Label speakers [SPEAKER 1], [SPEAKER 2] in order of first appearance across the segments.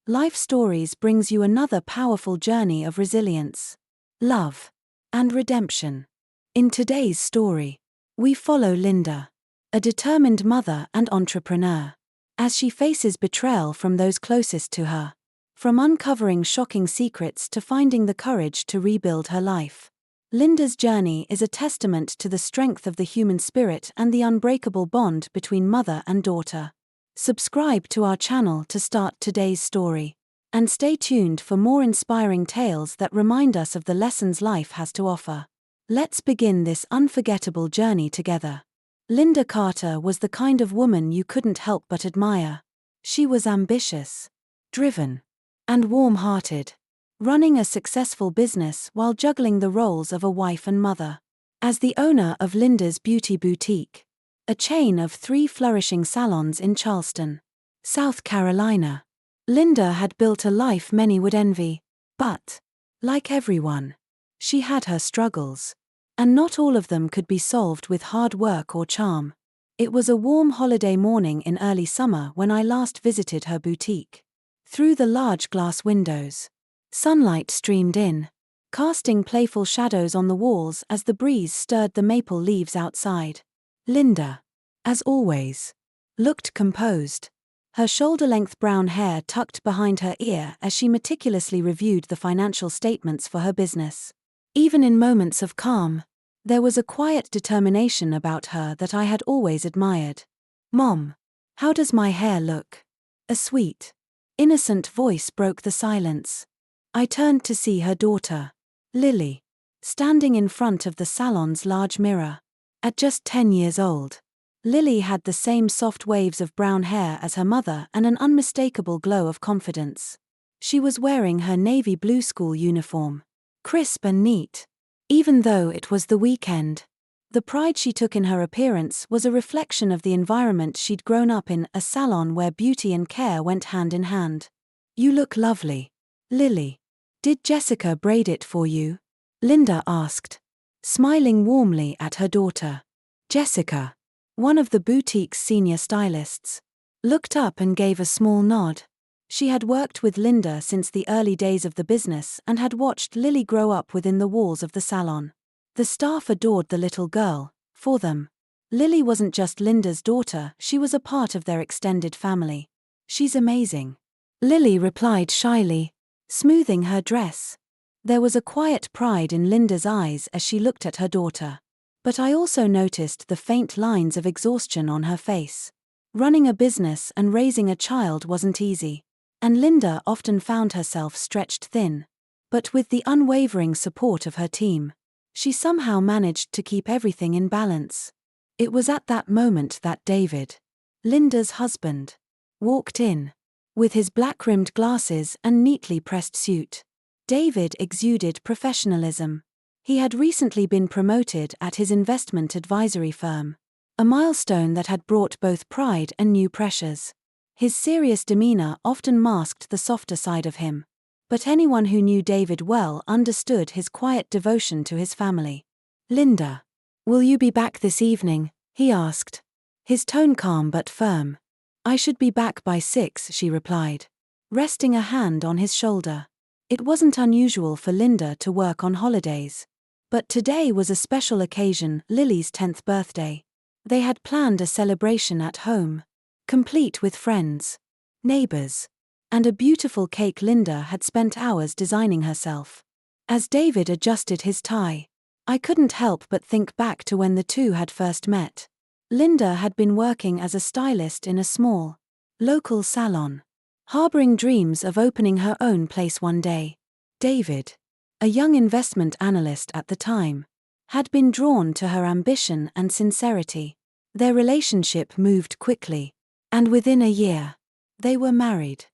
[SPEAKER 1] Life Stories brings you another powerful journey of resilience, love, and redemption. In today's story, we follow Linda, a determined mother and entrepreneur, as she faces betrayal from those closest to her. From uncovering shocking secrets to finding the courage to rebuild her life, Linda's journey is a testament to the strength of the human spirit and the unbreakable bond between mother and daughter. Subscribe to our channel to start today's story, and stay tuned for more inspiring tales that remind us of the lessons life has to offer. Let's begin this unforgettable journey together. Linda Carter was the kind of woman you couldn't help but admire. She was ambitious, driven, and warm-hearted, running a successful business while juggling the roles of a wife and mother. As the owner of Linda's Beauty Boutique, a chain of 3 flourishing salons in Charleston, South Carolina, Linda had built a life many would envy. But, like everyone, she had her struggles, and not all of them could be solved with hard work or charm. It was a warm holiday morning in early summer when I last visited her boutique. Through the large glass windows, sunlight streamed in, casting playful shadows on the walls as the breeze stirred the maple leaves outside. Linda, as always, looked composed, her shoulder-length brown hair tucked behind her ear as she meticulously reviewed the financial statements for her business. Even in moments of calm, there was a quiet determination about her that I had always admired. "Mom, how does my hair look?" A sweet, innocent voice broke the silence. I turned to see her daughter, Lily, standing in front of the salon's large mirror. At just 10 years old, Lily had the same soft waves of brown hair as her mother and an unmistakable glow of confidence. She was wearing her navy blue school uniform, crisp and neat. Even though it was the weekend, the pride she took in her appearance was a reflection of the environment she'd grown up in, a salon where beauty and care went hand in hand. "You look lovely, Lily. Did Jessica braid it for you?" Linda asked, smiling warmly at her daughter. Jessica, one of the boutique's senior stylists, looked up and gave a small nod. She had worked with Linda since the early days of the business and had watched Lily grow up within the walls of the salon. The staff adored the little girl. For them, Lily wasn't just Linda's daughter, she was a part of their extended family. "She's amazing," Lily replied shyly, smoothing her dress. There was a quiet pride in Linda's eyes as she looked at her daughter. But I also noticed the faint lines of exhaustion on her face. Running a business and raising a child wasn't easy, and Linda often found herself stretched thin. But with the unwavering support of her team, she somehow managed to keep everything in balance. It was at that moment that David, Linda's husband, walked in, with his black-rimmed glasses and neatly pressed suit. David exuded professionalism. He had recently been promoted at his investment advisory firm, a milestone that had brought both pride and new pressures. His serious demeanor often masked the softer side of him, but anyone who knew David well understood his quiet devotion to his family. "Linda, will you be back this evening?" he asked, his tone calm but firm. "I should be back by 6, she replied, resting a hand on his shoulder. It wasn't unusual for Linda to work on holidays, but today was a special occasion, Lily's 10th birthday. They had planned a celebration at home, complete with friends, neighbors, and a beautiful cake Linda had spent hours designing herself. As David adjusted his tie, I couldn't help but think back to when the two had first met. Linda had been working as a stylist in a small, local salon, harboring dreams of opening her own place one day. David, a young investment analyst at the time, had been drawn to her ambition and sincerity. Their relationship moved quickly, and within a year, they were married.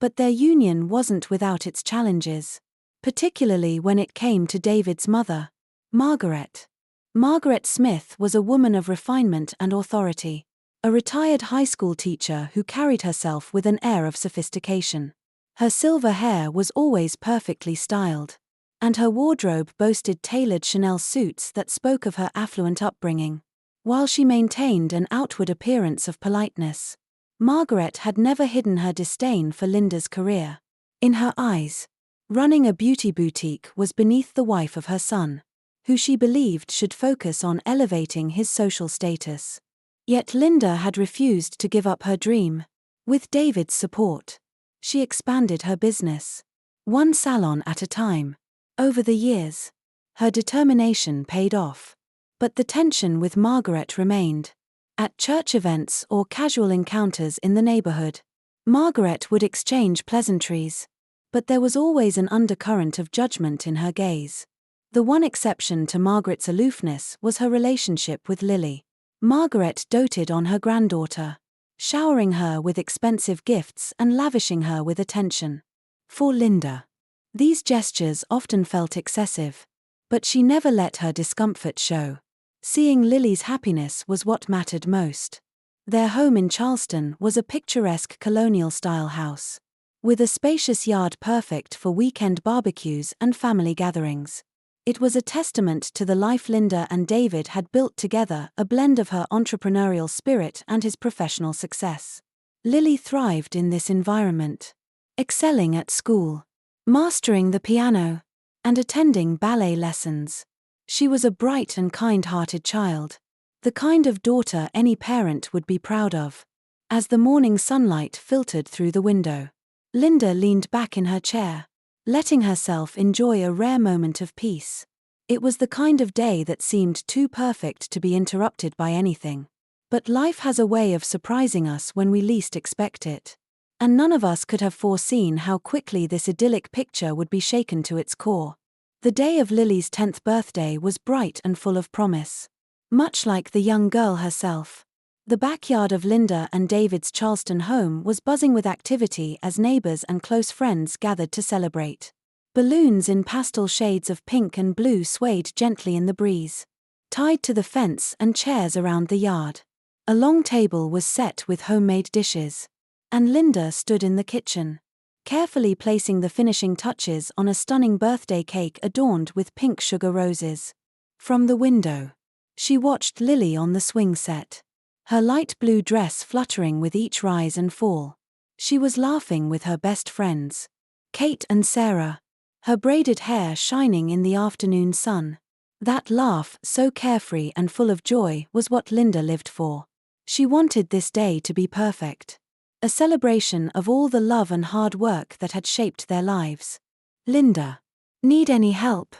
[SPEAKER 1] But their union wasn't without its challenges, particularly when it came to David's mother, Margaret. Margaret Smith was a woman of refinement and authority, a retired high school teacher who carried herself with an air of sophistication. Her silver hair was always perfectly styled, and her wardrobe boasted tailored Chanel suits that spoke of her affluent upbringing. While she maintained an outward appearance of politeness, Margaret had never hidden her disdain for Linda's career. In her eyes, running a beauty boutique was beneath the wife of her son, who she believed should focus on elevating his social status. Yet Linda had refused to give up her dream. With David's support, she expanded her business, one salon at a time. Over the years, her determination paid off. But the tension with Margaret remained. At church events or casual encounters in the neighborhood, Margaret would exchange pleasantries, but there was always an undercurrent of judgment in her gaze. The one exception to Margaret's aloofness was her relationship with Lily. Margaret doted on her granddaughter, showering her with expensive gifts and lavishing her with attention. For Linda, these gestures often felt excessive, but she never let her discomfort show. Seeing Lily's happiness was what mattered most. Their home in Charleston was a picturesque colonial-style house, with a spacious yard perfect for weekend barbecues and family gatherings. It was a testament to the life Linda and David had built together, a blend of her entrepreneurial spirit and his professional success. Lily thrived in this environment, excelling at school, mastering the piano, and attending ballet lessons. She was a bright and kind-hearted child, the kind of daughter any parent would be proud of. As the morning sunlight filtered through the window, Linda leaned back in her chair, letting herself enjoy a rare moment of peace. It was the kind of day that seemed too perfect to be interrupted by anything. But life has a way of surprising us when we least expect it. And none of us could have foreseen how quickly this idyllic picture would be shaken to its core. The day of Lily's 10th birthday was bright and full of promise. Much like the young girl herself, the backyard of Linda and David's Charleston home was buzzing with activity as neighbors and close friends gathered to celebrate. Balloons in pastel shades of pink and blue swayed gently in the breeze, tied to the fence and chairs around the yard. A long table was set with homemade dishes, and Linda stood in the kitchen, carefully placing the finishing touches on a stunning birthday cake adorned with pink sugar roses. From the window, she watched Lily on the swing set, her light blue dress fluttering with each rise and fall. She was laughing with her best friends, Kate and Sarah, her braided hair shining in the afternoon sun. That laugh, so carefree and full of joy, was what Linda lived for. She wanted this day to be perfect, a celebration of all the love and hard work that had shaped their lives. Linda, need any help?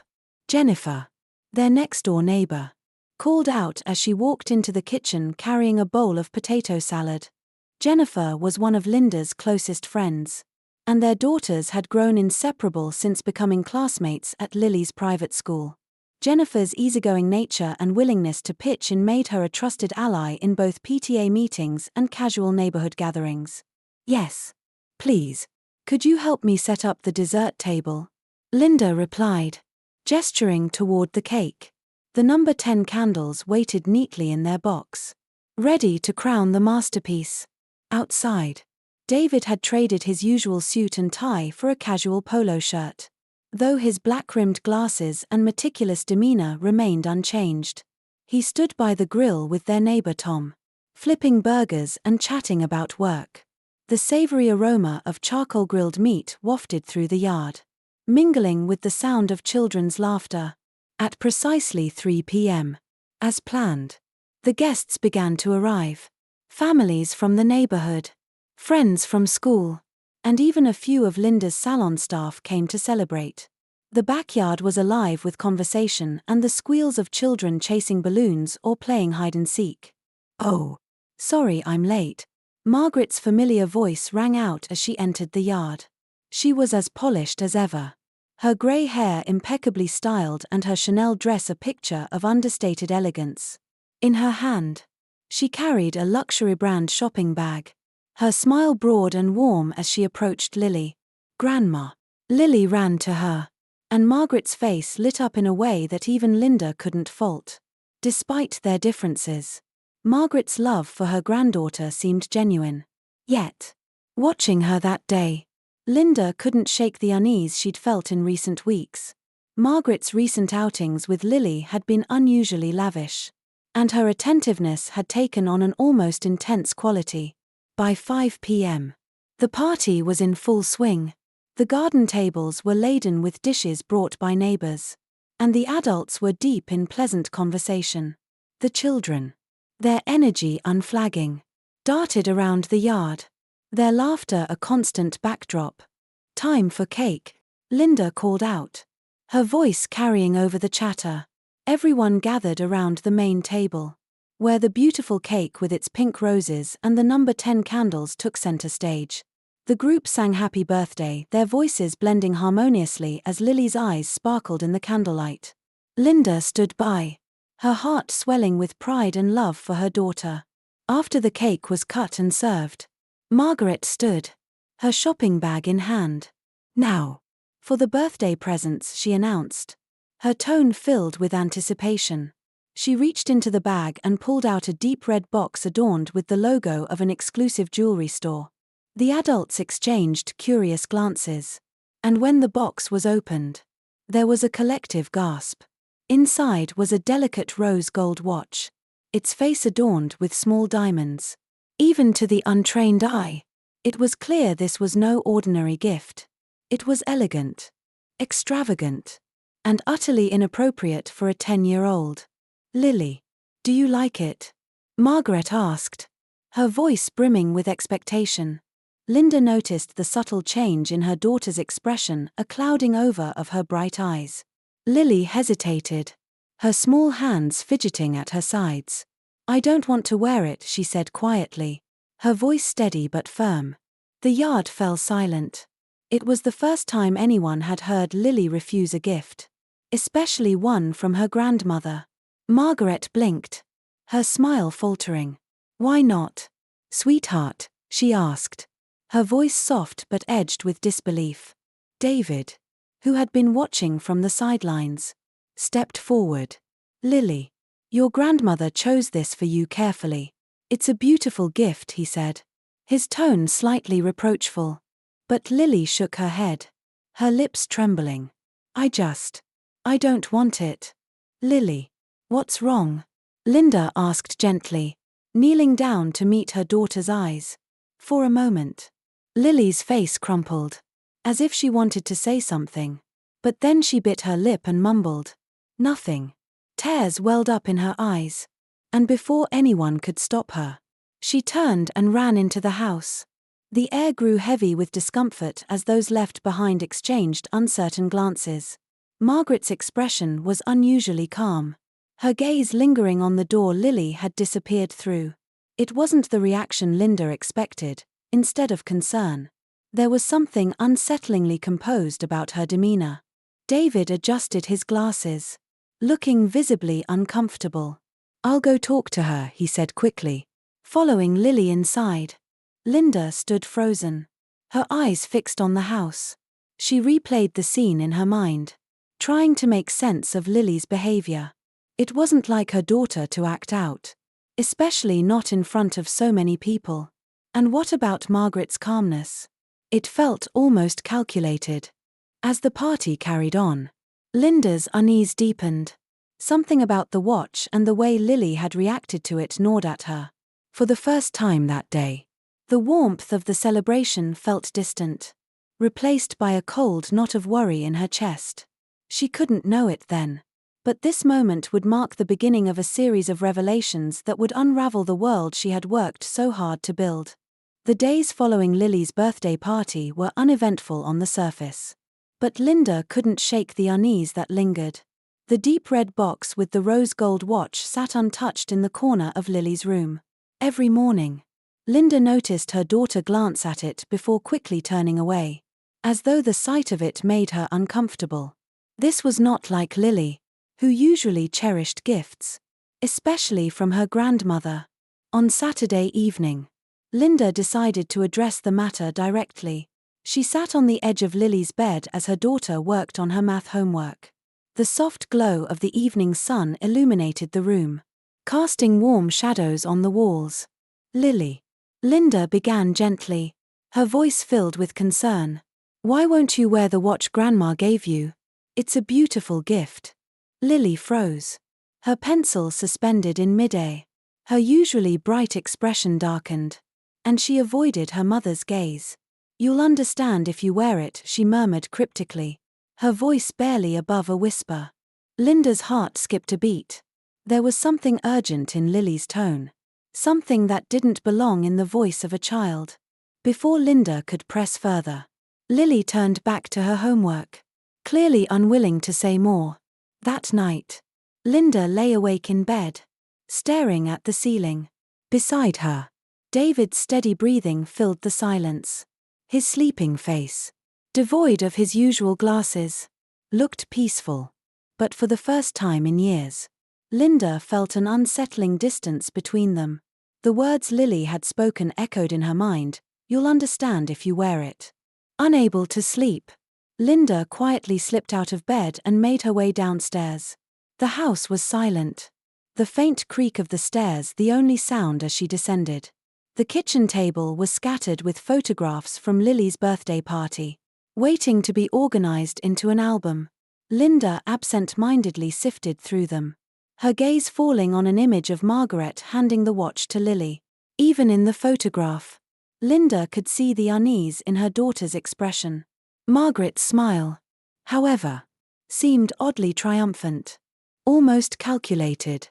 [SPEAKER 1] Jennifer, their next-door neighbor, called out as she walked into the kitchen carrying a bowl of potato salad. Jennifer was one of Linda's closest friends, and their daughters had grown inseparable since becoming classmates at Lily's private school. Jennifer's easygoing nature and willingness to pitch in made her a trusted ally in both PTA meetings and casual neighborhood gatherings. "Yes, please. Could you help me set up the dessert table?" Linda replied, gesturing toward the cake. The number 10 candles waited neatly in their box, ready to crown the masterpiece. Outside, David had traded his usual suit and tie for a casual polo shirt, though his black-rimmed glasses and meticulous demeanor remained unchanged. He stood by the grill with their neighbor Tom, flipping burgers and chatting about work. The savory aroma of charcoal-grilled meat wafted through the yard, mingling with the sound of children's laughter. At precisely 3 p.m., as planned, the guests began to arrive. Families from the neighborhood, friends from school, and even a few of Linda's salon staff came to celebrate. The backyard was alive with conversation and the squeals of children chasing balloons or playing hide-and-seek. "Oh, sorry I'm late." Margaret's familiar voice rang out as she entered the yard. She was as polished as ever, her grey hair impeccably styled and her Chanel dress a picture of understated elegance. In her hand, she carried a luxury brand shopping bag, her smile broad and warm as she approached Lily. "Grandma." Lily ran to her, and Margaret's face lit up in a way that even Linda couldn't fault. Despite their differences, Margaret's love for her granddaughter seemed genuine. Yet, watching her that day, Linda couldn't shake the unease she'd felt in recent weeks. Margaret's recent outings with Lily had been unusually lavish, and her attentiveness had taken on an almost intense quality. By 5 p.m., the party was in full swing. The garden tables were laden with dishes brought by neighbors, and the adults were deep in pleasant conversation. The children, their energy unflagging, darted around the yard, their laughter a constant backdrop. "Time for cake," Linda called out, her voice carrying over the chatter. Everyone gathered around the main table, where the beautiful cake with its pink roses and the number 10 candles took center stage. The group sang happy birthday, their voices blending harmoniously as Lily's eyes sparkled in the candlelight. Linda stood by, her heart swelling with pride and love for her daughter. After the cake was cut and served, Margaret stood, her shopping bag in hand. "Now, for the birthday presents," she announced, her tone filled with anticipation. She reached into the bag and pulled out a deep red box adorned with the logo of an exclusive jewelry store. The adults exchanged curious glances, and when the box was opened, there was a collective gasp. Inside was a delicate rose gold watch, its face adorned with small diamonds. Even to the untrained eye, it was clear this was no ordinary gift. It was elegant, extravagant, and utterly inappropriate for a 10-year-old. "Lily, do you like it?" Margaret asked, her voice brimming with expectation. Linda noticed the subtle change in her daughter's expression, a clouding over of her bright eyes. Lily hesitated, her small hands fidgeting at her sides. "I don't want to wear it," she said quietly, her voice steady but firm. The yard fell silent. It was the first time anyone had heard Lily refuse a gift, especially one from her grandmother. Margaret blinked, her smile faltering. "Why not, sweetheart?" she asked, her voice soft but edged with disbelief. David, who had been watching from the sidelines, stepped forward. "Lily, your grandmother chose this for you carefully. It's a beautiful gift," he said, his tone slightly reproachful. But Lily shook her head, her lips trembling. I don't want it." "Lily, what's wrong?" Linda asked gently, kneeling down to meet her daughter's eyes. For a moment, Lily's face crumpled, as if she wanted to say something, but then she bit her lip and mumbled, "Nothing." Tears welled up in her eyes, and before anyone could stop her, she turned and ran into the house. The air grew heavy with discomfort as those left behind exchanged uncertain glances. Margaret's expression was unusually calm, her gaze lingering on the door Lily had disappeared through. It wasn't the reaction Linda expected. Instead of concern, there was something unsettlingly composed about her demeanor. David adjusted his glasses, looking visibly uncomfortable. "I'll go talk to her," he said quickly, following Lily inside. Linda stood frozen, her eyes fixed on the house. She replayed the scene in her mind, trying to make sense of Lily's behavior. It wasn't like her daughter to act out, especially not in front of so many people. And what about Margaret's calmness? It felt almost calculated. As the party carried on, Linda's unease deepened. Something about the watch and the way Lily had reacted to it gnawed at her. For the first time that day, the warmth of the celebration felt distant, replaced by a cold knot of worry in her chest. She couldn't know it then, but this moment would mark the beginning of a series of revelations that would unravel the world she had worked so hard to build. The days following Lily's birthday party were uneventful on the surface, but Linda couldn't shake the unease that lingered. The deep red box with the rose gold watch sat untouched in the corner of Lily's room. Every morning, Linda noticed her daughter glance at it before quickly turning away, as though the sight of it made her uncomfortable. This was not like Lily, who usually cherished gifts, especially from her grandmother. On Saturday evening, Linda decided to address the matter directly. She sat on the edge of Lily's bed as her daughter worked on her math homework. The soft glow of the evening sun illuminated the room, casting warm shadows on the walls. "Lily," Linda began gently, her voice filled with concern, "why won't you wear the watch Grandma gave you? It's a beautiful gift." Lily froze, her pencil suspended in midair. Her usually bright expression darkened. and she avoided her mother's gaze. "You'll understand if you wear it," she murmured cryptically, her voice barely above a whisper. Linda's heart skipped a beat. There was something urgent in Lily's tone. Something that didn't belong in the voice of a child. Before Linda could press further, Lily turned back to her homework, clearly unwilling to say more. That night, Linda lay awake in bed, staring at the ceiling. Beside her, David's steady breathing filled the silence. His sleeping face, devoid of his usual glasses, looked peaceful. But for the first time in years, Linda felt an unsettling distance between them. The words Lily had spoken echoed in her mind, "You'll understand if you wear it." Unable to sleep, Linda quietly slipped out of bed and made her way downstairs. The house was silent, the faint creak of the stairs the only sound as she descended. The kitchen table was scattered with photographs from Lily's birthday party, waiting to be organized into an album. Linda absent-mindedly sifted through them, her gaze falling on an image of Margaret handing the watch to Lily. Even in the photograph, Linda could see the unease in her daughter's expression. Margaret's smile, however, seemed oddly triumphant, almost calculated,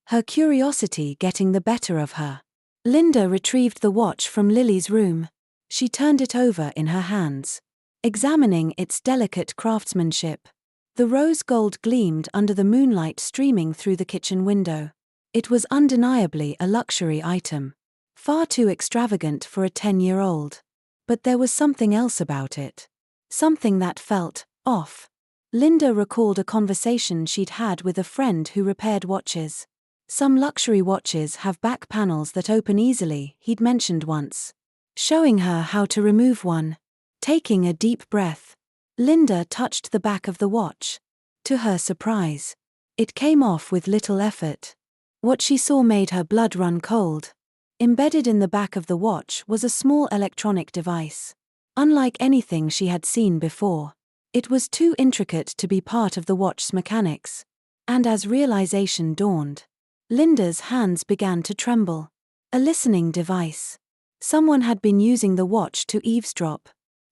[SPEAKER 1] her curiosity getting the better of her. Linda retrieved the watch from Lily's room. She turned it over in her hands, examining its delicate craftsmanship. The rose gold gleamed under the moonlight streaming through the kitchen window. It was undeniably a luxury item, far too extravagant for a 10-year-old. But there was something else about it. Something that felt off. Linda recalled a conversation she'd had with a friend who repaired watches. "Some luxury watches have back panels that open easily," he'd mentioned once. Showing her how to remove one. Taking a deep breath, Linda touched the back of the watch. To her surprise, it came off with little effort. What she saw made her blood run cold. Embedded in the back of the watch was a small electronic device. Unlike anything she had seen before, it was too intricate to be part of the watch's mechanics. And as realization dawned, Linda's hands began to tremble. A listening device. Someone had been using the watch to eavesdrop.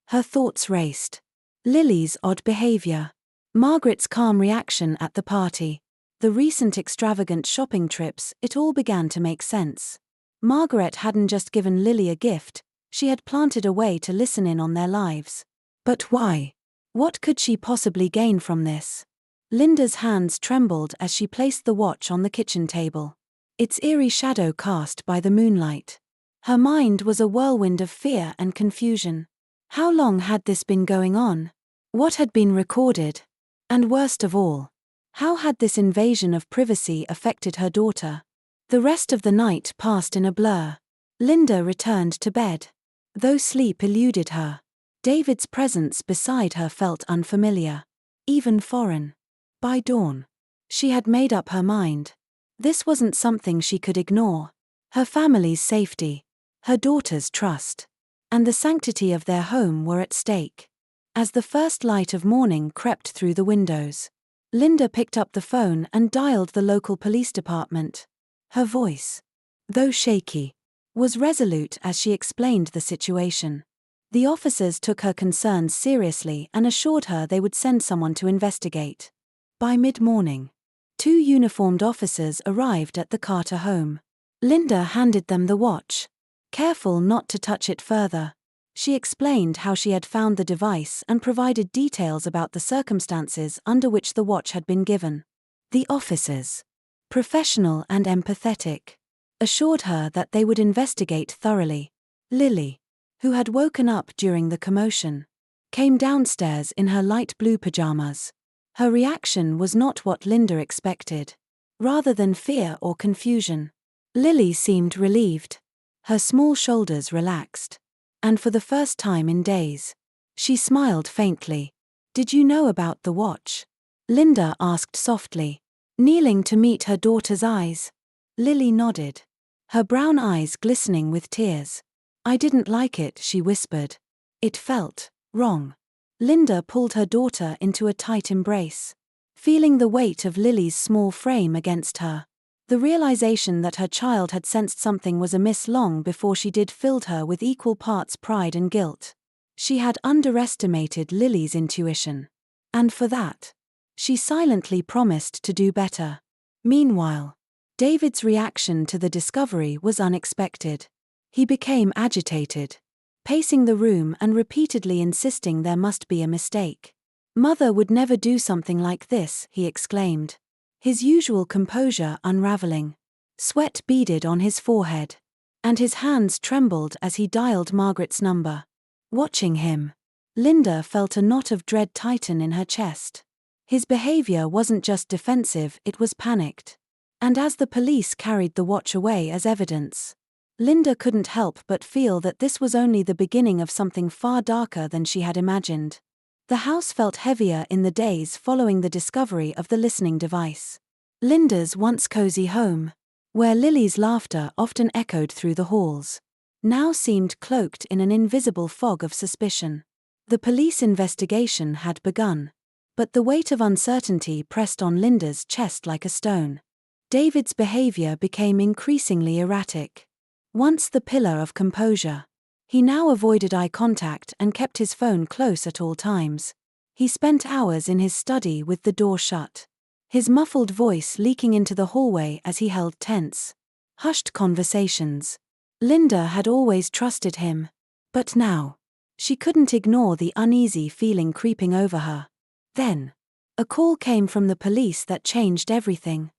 [SPEAKER 1] Her thoughts raced. Lily's odd behavior. Margaret's calm reaction at the party. The recent extravagant shopping trips, it all began to make sense. Margaret hadn't just given Lily a gift, she had planted a way to listen in on their lives. But why? What could she possibly gain from this? Linda's hands trembled as she placed the watch on the kitchen table, its eerie shadow cast by the moonlight. Her mind was a whirlwind of fear and confusion. How long had this been going on? What had been recorded? And worst of all, how had this invasion of privacy affected her daughter? The rest of the night passed in a blur. Linda returned to bed. Though sleep eluded her, David's presence beside her felt unfamiliar, even foreign. By dawn, she had made up her mind. This wasn't something she could ignore. Her family's safety, her daughter's trust, and the sanctity of their home were at stake. As the first light of morning crept through the windows, Linda picked up the phone and dialed the local police department. Her voice, though shaky, was resolute as she explained the situation. The officers took her concerns seriously and assured her they would send someone to investigate. By mid-morning, 2 uniformed officers arrived at the Carter home. Linda handed them the watch, careful not to touch it further. She explained how she had found the device and provided details about the circumstances under which the watch had been given. The officers, professional and empathetic, assured her that they would investigate thoroughly. Lily, who had woken up during the commotion, came downstairs in her light blue pajamas. Her reaction was not what Linda expected. Rather than fear or confusion, Lily seemed relieved. Her small shoulders relaxed, and for the first time in days, she smiled faintly. "Did you know about the watch?" Linda asked softly, kneeling to meet her daughter's eyes. Lily nodded, her brown eyes glistening with tears. "I didn't like it," she whispered. "It felt wrong." Linda pulled her daughter into a tight embrace, feeling the weight of Lily's small frame against her. The realization that her child had sensed something was amiss long before she did filled her with equal parts pride and guilt. She had underestimated Lily's intuition. And for that, she silently promised to do better. Meanwhile, David's reaction to the discovery was unexpected. He became agitated, pacing the room and repeatedly insisting there must be a mistake. "Mother would never do something like this," he exclaimed, his usual composure unraveling. Sweat beaded on his forehead, and his hands trembled as he dialed Margaret's number. Watching him, Linda felt a knot of dread tighten in her chest. His behavior wasn't just defensive, it was panicked. And as the police carried the watch away as evidence, Linda couldn't help but feel that this was only the beginning of something far darker than she had imagined. The house felt heavier in the days following the discovery of the listening device. Linda's once cozy home, where Lily's laughter often echoed through the halls, now seemed cloaked in an invisible fog of suspicion. The police investigation had begun, but the weight of uncertainty pressed on Linda's chest like a stone. David's behavior became increasingly erratic. Once the pillar of composure, he now avoided eye contact and kept his phone close at all times. He spent hours in his study with the door shut, his muffled voice leaking into the hallway as he held tense, hushed conversations. Linda had always trusted him, but now, she couldn't ignore the uneasy feeling creeping over her. Then, a call came from the police that changed everything.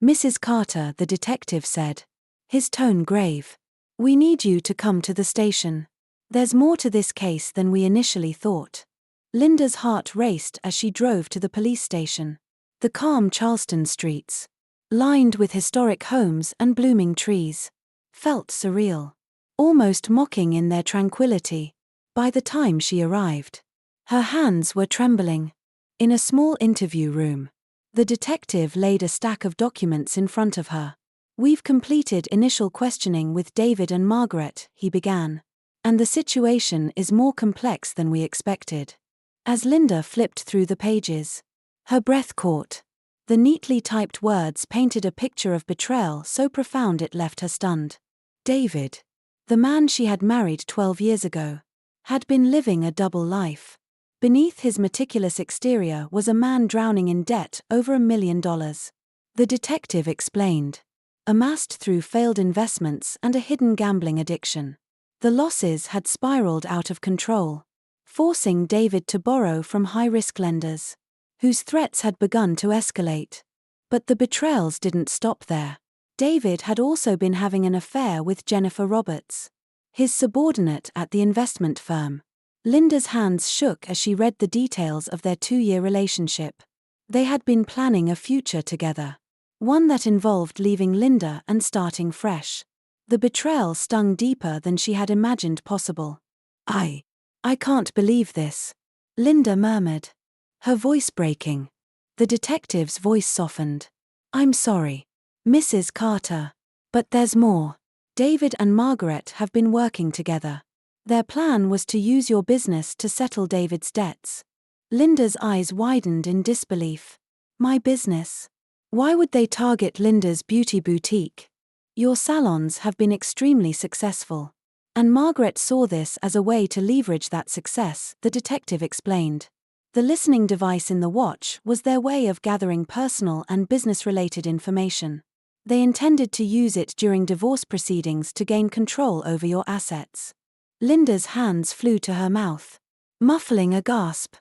[SPEAKER 1] "Mrs. Carter," the detective said, his tone grave. "We need you to come to the station. There's more to this case than we initially thought." Linda's heart raced as she drove to the police station. The calm Charleston streets, lined with historic homes and blooming trees, felt surreal, almost mocking in their tranquility. By the time she arrived, her hands were trembling. In a small interview room, the detective laid a stack of documents in front of her. "We've completed initial questioning with David and Margaret," he began, "and the situation is more complex than we expected." As Linda flipped through the pages, her breath caught. The neatly typed words painted a picture of betrayal so profound it left her stunned. David, the man she had married 12 years ago, had been living a double life. Beneath his meticulous exterior was a man drowning in debt over $1 million. The detective explained. Amassed through failed investments and a hidden gambling addiction. The losses had spiraled out of control, forcing David to borrow from high-risk lenders, whose threats had begun to escalate. But the betrayals didn't stop there. David had also been having an affair with Jennifer Roberts, his subordinate at the investment firm. Linda's hands shook as she read the details of their 2-year relationship. They had been planning a future together, one that involved leaving Linda and starting fresh. The betrayal stung deeper than she had imagined possible. I can't believe this," Linda murmured, her voice breaking. The detective's voice softened. "I'm sorry, Mrs. Carter. But there's more. David and Margaret have been working together. Their plan was to use your business to settle David's debts." Linda's eyes widened in disbelief. "My business? Why would they target Linda's beauty boutique? Your salons have been extremely successful." And Margaret saw this as a way to leverage that success, the detective explained. The listening device in the watch was their way of gathering personal and business-related information. They intended to use it during divorce proceedings to gain control over your assets. Linda's hands flew to her mouth, muffling a gasp.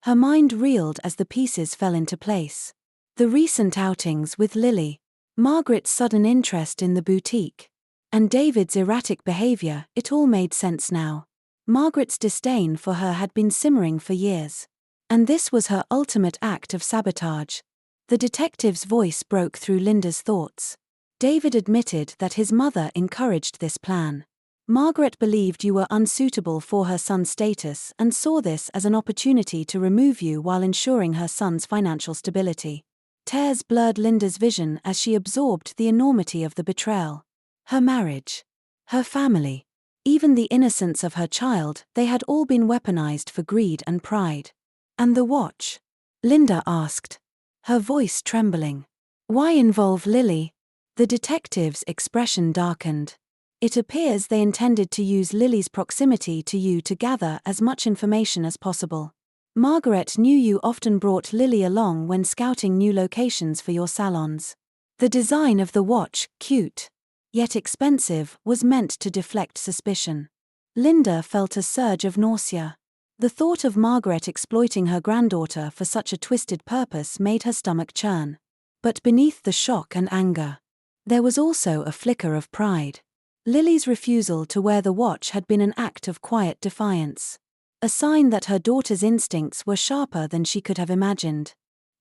[SPEAKER 1] Her mind reeled as the pieces fell into place. The recent outings with Lily, Margaret's sudden interest in the boutique, and David's erratic behavior, it all made sense now. Margaret's disdain for her had been simmering for years, and this was her ultimate act of sabotage. The detective's voice broke through Linda's thoughts. "David admitted that his mother encouraged this plan. Margaret believed you were unsuitable for her son's status and saw this as an opportunity to remove you while ensuring her son's financial stability." Tears blurred Linda's vision as she absorbed the enormity of the betrayal. Her marriage, her family, even the innocence of her child, they had all been weaponized for greed and pride. "And the watch?" Linda asked, her voice trembling. "Why involve Lily?" The The detective's expression darkened. It appears they intended to use Lily's proximity to you to gather as much information as possible. Margaret knew you often brought Lily along when scouting new locations for your salons. The design of the watch, cute, yet expensive, was meant to deflect suspicion. Linda felt a surge of nausea. The thought of Margaret exploiting her granddaughter for such a twisted purpose made her stomach churn. But beneath the shock and anger, there was also a flicker of pride. Lily's refusal to wear the watch had been an act of quiet defiance. A sign that her daughter's instincts were sharper than she could have imagined.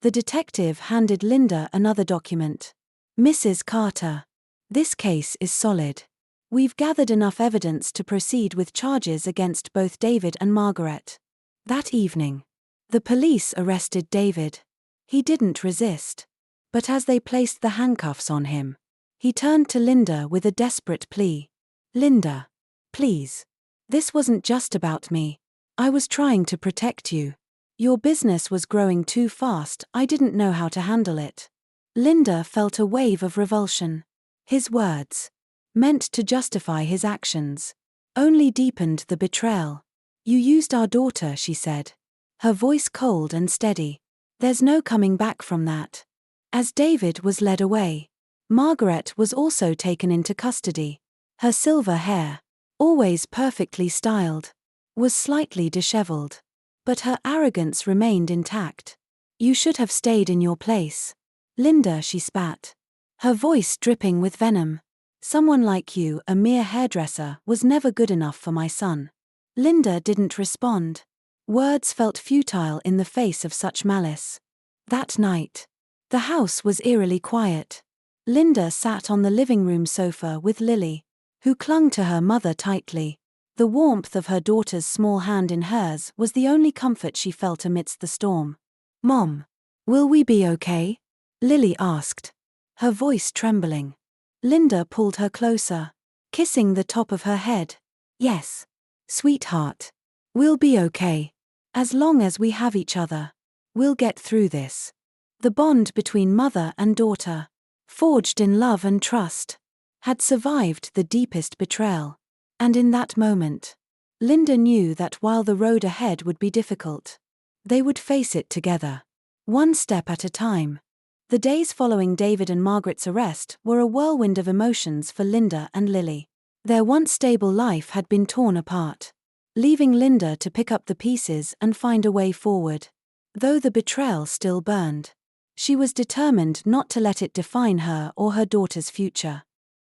[SPEAKER 1] The detective handed Linda another document. Mrs. Carter. This case is solid. We've gathered enough evidence to proceed with charges against both David and Margaret. That evening, the police arrested David. He didn't resist. But as they placed the handcuffs on him, he turned to Linda with a desperate plea. Linda, please. This wasn't just about me. I was trying to protect you. Your business was growing too fast, I didn't know how to handle it. Linda felt a wave of revulsion. His words, meant to justify his actions, only deepened the betrayal. You used our daughter, she said, her voice cold and steady. There's no coming back from that. As David was led away, Margaret was also taken into custody. Her silver hair, always perfectly styled, was slightly disheveled. But her arrogance remained intact. You should have stayed in your place. Linda, she spat, her voice dripping with venom. Someone like you, a mere hairdresser, was never good enough for my son. Linda didn't respond. Words felt futile in the face of such malice. That night, the house was eerily quiet. Linda sat on the living room sofa with Lily, who clung to her mother tightly. The warmth of her daughter's small hand in hers was the only comfort she felt amidst the storm. Mom, will we be okay? Lily asked, her voice trembling. Linda pulled her closer, kissing the top of her head. Yes, sweetheart. We'll be okay. As long as we have each other. We'll get through this. The bond between mother and daughter, forged in love and trust, had survived the deepest betrayal. And in that moment, Linda knew that while the road ahead would be difficult, they would face it together, one step at a time. The days following David and Margaret's arrest were a whirlwind of emotions for Linda and Lily. Their once stable life had been torn apart, leaving Linda to pick up the pieces and find a way forward. Though the betrayal still burned, she was determined not to let it define her or her daughter's future.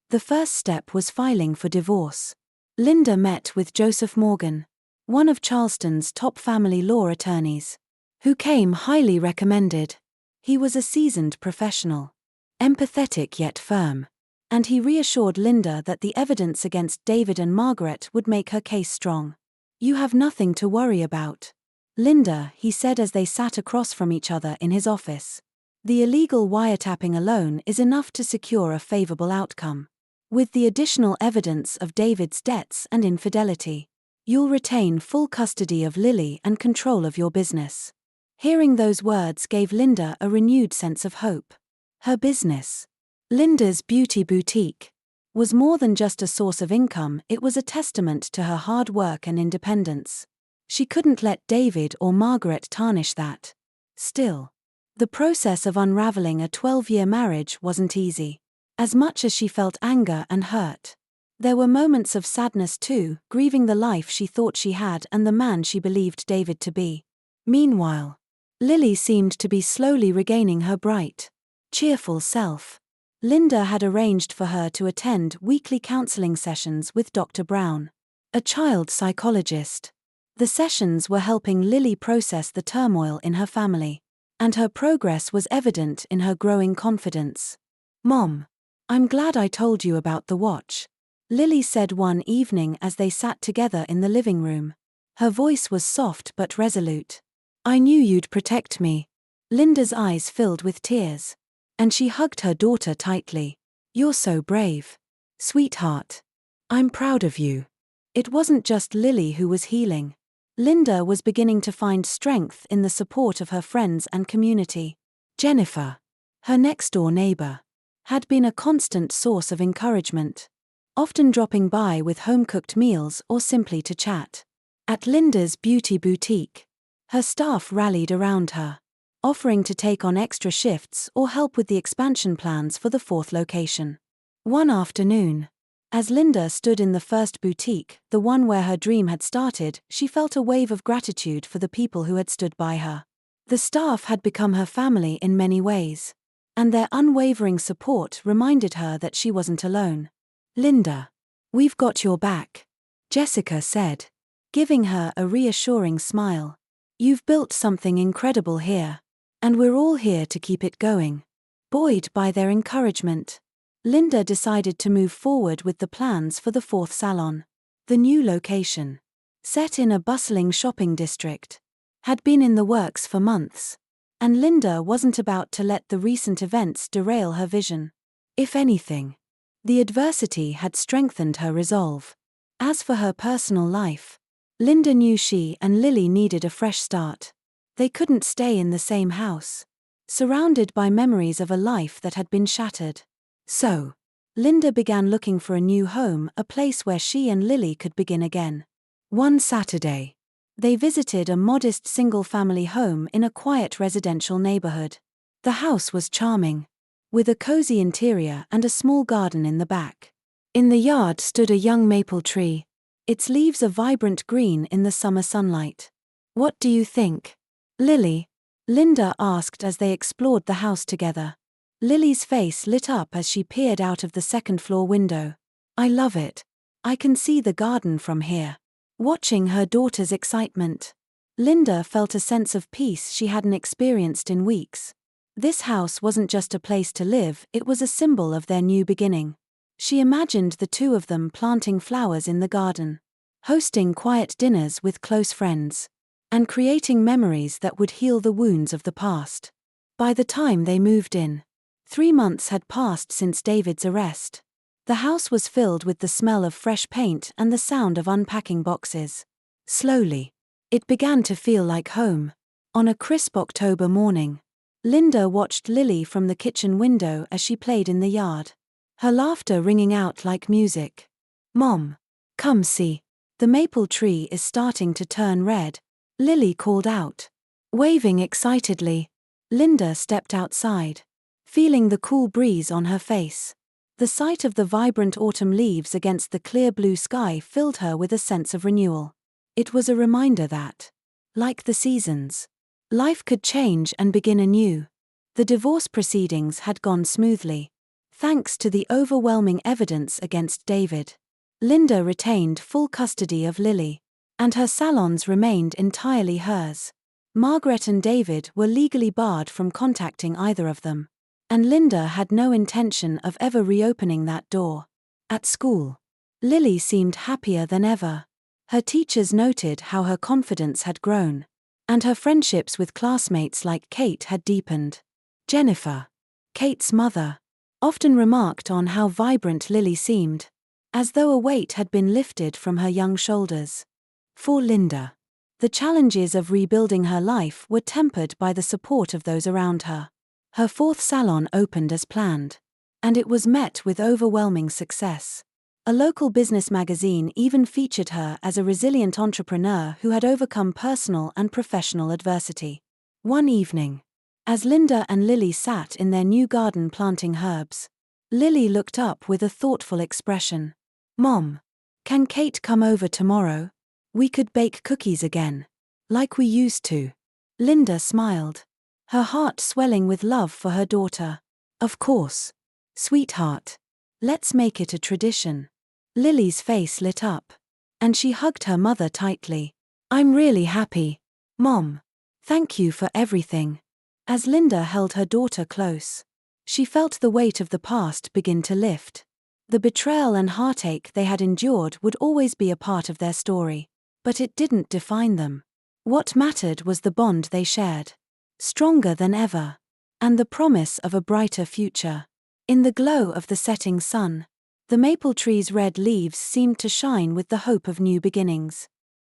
[SPEAKER 1] The first step was filing for divorce. Linda met with Joseph Morgan, one of Charleston's top family law attorneys, who came highly recommended. He was a seasoned professional, empathetic yet firm, and he reassured Linda that the evidence against David and Margaret would make her case strong. You have nothing to worry about, Linda, he said as they sat across from each other in his office. The illegal wiretapping alone is enough to secure a favorable outcome. With the additional evidence of David's debts and infidelity, you'll retain full custody of Lily and control of your business. Hearing those words gave Linda a renewed sense of hope. Her business, Linda's beauty boutique, was more than just a source of income, it was a testament to her hard work and independence. She couldn't let David or Margaret tarnish that. Still, the process of unraveling a 12-year marriage wasn't easy. As much as she felt anger and hurt, there were moments of sadness too, grieving the life she thought she had and the man she believed David to be. Meanwhile, Lily seemed to be slowly regaining her bright, cheerful self. Linda had arranged for her to attend weekly counseling sessions with Dr. Brown, a child psychologist. The sessions were helping Lily process the turmoil in her family, and her progress was evident in her growing confidence. Mom, I'm glad I told you about the watch, Lily said one evening as they sat together in the living room. Her voice was soft but resolute. I knew you'd protect me. Linda's eyes filled with tears, and she hugged her daughter tightly. You're so brave. Sweetheart. I'm proud of you. It wasn't just Lily who was healing. Linda was beginning to find strength in the support of her friends and community. Jennifer, her next-door neighbor, had been a constant source of encouragement, often dropping by with home-cooked meals or simply to chat. At Linda's beauty boutique, her staff rallied around her, offering to take on extra shifts or help with the expansion plans for the fourth location. One afternoon, as Linda stood in the first boutique, the one where her dream had started, she felt a wave of gratitude for the people who had stood by her. The staff had become her family in many ways, and their unwavering support reminded her that she wasn't alone. "Linda, we've got your back," Jessica said, giving her a reassuring smile. "You've built something incredible here, and we're all here to keep it going." Buoyed by their encouragement, Linda decided to move forward with the plans for the fourth salon. The new location, set in a bustling shopping district, had been in the works for months, and Linda wasn't about to let the recent events derail her vision. If anything, the adversity had strengthened her resolve. As for her personal life, Linda knew she and Lily needed a fresh start. They couldn't stay in the same house, surrounded by memories of a life that had been shattered. So, Linda began looking for a new home, a place where she and Lily could begin again. One Saturday, they visited a modest single-family home in a quiet residential neighborhood. The house was charming, with a cozy interior and a small garden in the back. In the yard stood a young maple tree, its leaves a vibrant green in the summer sunlight. "What do you think, Lily?" Linda asked as they explored the house together. Lily's face lit up as she peered out of the second-floor window. "I love it. I can see the garden from here." Watching her daughter's excitement, Linda felt a sense of peace she hadn't experienced in weeks. This house wasn't just a place to live, it was a symbol of their new beginning. She imagined the two of them planting flowers in the garden, hosting quiet dinners with close friends, and creating memories that would heal the wounds of the past. By the time they moved in, 3 months had passed since David's arrest. The house was filled with the smell of fresh paint and the sound of unpacking boxes. Slowly, it began to feel like home. On a crisp October morning, Linda watched Lily from the kitchen window as she played in the yard, her laughter ringing out like music. "Mom, come see. The maple tree is starting to turn red," Lily called out. Waving excitedly, Linda stepped outside, feeling the cool breeze on her face. The sight of the vibrant autumn leaves against the clear blue sky filled her with a sense of renewal. It was a reminder that, like the seasons, life could change and begin anew. The divorce proceedings had gone smoothly, thanks to the overwhelming evidence against David. Linda retained full custody of Lily, and her salons remained entirely hers. Margaret and David were legally barred from contacting either of them, and Linda had no intention of ever reopening that door. At school, Lily seemed happier than ever. Her teachers noted how her confidence had grown, and her friendships with classmates like Kate had deepened. Jennifer, Kate's mother, often remarked on how vibrant Lily seemed, as though a weight had been lifted from her young shoulders. For Linda, the challenges of rebuilding her life were tempered by the support of those around her. Her fourth salon opened as planned, and it was met with overwhelming success. A local business magazine even featured her as a resilient entrepreneur who had overcome personal and professional adversity. One evening, as Linda and Lily sat in their new garden planting herbs, Lily looked up with a thoughtful expression. "Mom, can Kate come over tomorrow? We could bake cookies again, like we used to." Linda smiled, her heart swelling with love for her daughter. "Of course, sweetheart. Let's make it a tradition." Lily's face lit up, and she hugged her mother tightly. "I'm really happy, Mom. Thank you for everything." As Linda held her daughter close, she felt the weight of the past begin to lift. The betrayal and heartache they had endured would always be a part of their story, but it didn't define them. What mattered was the bond they shared, stronger than ever, and the promise of a brighter future. In the glow of the setting sun, the maple tree's red leaves seemed to shine with the hope of new beginnings.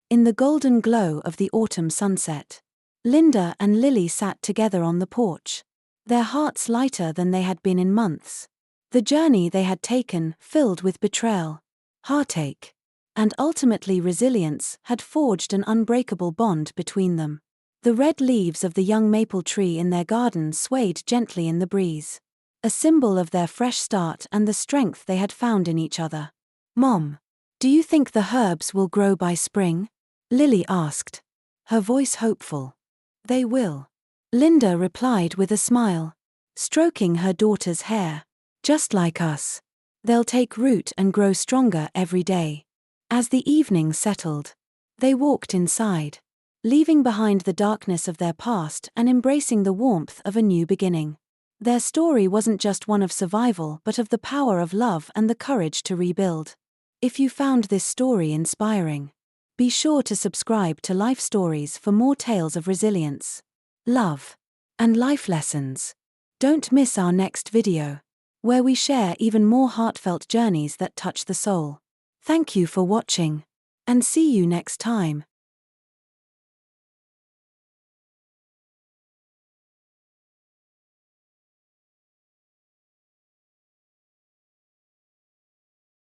[SPEAKER 1] In the golden glow of the autumn sunset, Linda and Lily sat together on the porch, their hearts lighter than they had been in months. The journey they had taken, filled with betrayal, heartache, and ultimately resilience, had forged an unbreakable bond between them. The red leaves of the young maple tree in their garden swayed gently in the breeze, a symbol of their fresh start and the strength they had found in each other. "Mom, do you think the herbs will grow by spring?" Lily asked, her voice hopeful. "They will," Linda replied with a smile, stroking her daughter's hair. "Just like us. They'll take root and grow stronger every day." As the evening settled, they walked inside, leaving behind the darkness of their past and embracing the warmth of a new beginning. Their story wasn't just one of survival but of the power of love and the courage to rebuild. If you found this story inspiring, be sure to subscribe to Life Stories for more tales of resilience, love, and life lessons. Don't miss our next video, where we share even more heartfelt journeys that touch the soul. Thank you for watching, and see you next time.